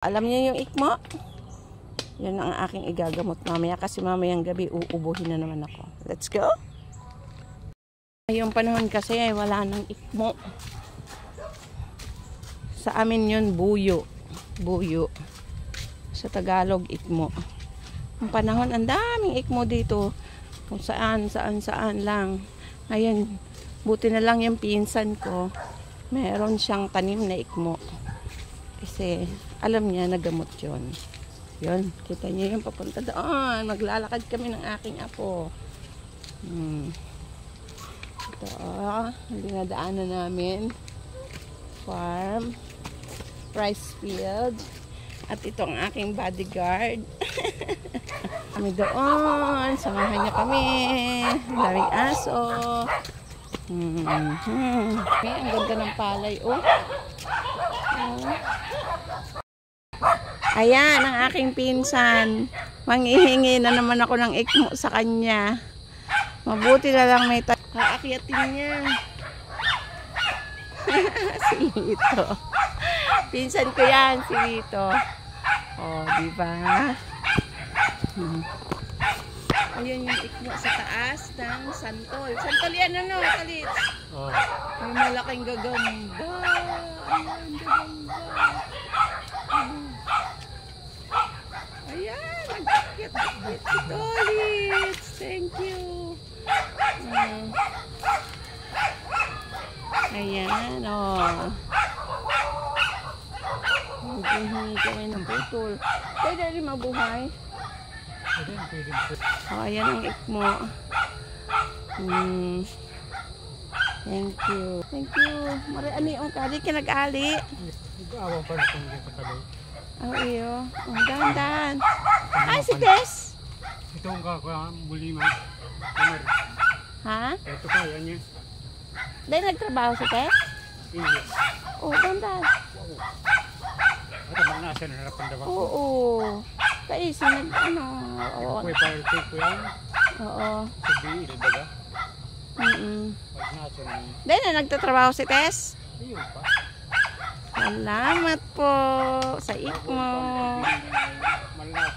Alam niyo yung ikmo? Yan ang aking igagamot mamaya kasi mamayang gabi uubuhin na naman ako. Let's go! Yung panahon kasi ay wala nang ikmo. Sa amin yun buyo. Buyo. Sa Tagalog ikmo. Yung panahon ang daming ikmo dito. Kung saan lang. Ngayon, buti na lang yung pinsan ko. Meron siyang tanim na ikmo. Kasi alam niya nagamot yun. Yun, kita niyo yung papunta doon. Maglalakad kami ng aking apo. Ito, ang dinadaanan namin. Farm. Rice field. At ito ang aking bodyguard. Kami doon. Samahan niya kami. Daming aso. Okay, ang ganda ng palay. Ayan, ang aking pinsan. Manghihingi na naman ako ng ikmo sa kanya. Mabuti na lang may kaakyatin niya. Si Lito. Pinsan ko yan, si Lito. Oh, diba? Ayun yung ikmo sa taas ng santol. Santol yan, ano, Kalits? Oh. May malaking gagamba. Ayan, gagamba. Ayan, nag-akit si Tolits. Thank you. Ayan, oh. Hindi kami ng putol. Pwede rin mabuhay. Oh, ayan ang ikmo. Thank you. Thank you. Mari ani ang kali kinag-ali. Nag-aawang pa na kung hindi ka kaloy. Oh, iyo. Oh, dahan-dahan. Ay, si Tess. Ito ang bulima. Kamar. Ha? Ito pa, yan niya. Dahil nagtrabaho si Tess? Iya. Oh, dahan-dahan. Ito mga nasa na harapan daw ako. Oo. Kaisi ano. Oo. May fire take ko yan. Oo. Sabi, ilabaga. Pag nasa na. Dahil na nagtatrabaho si Tess? Iyo pa. Salamat po sa ikmo. Malalaman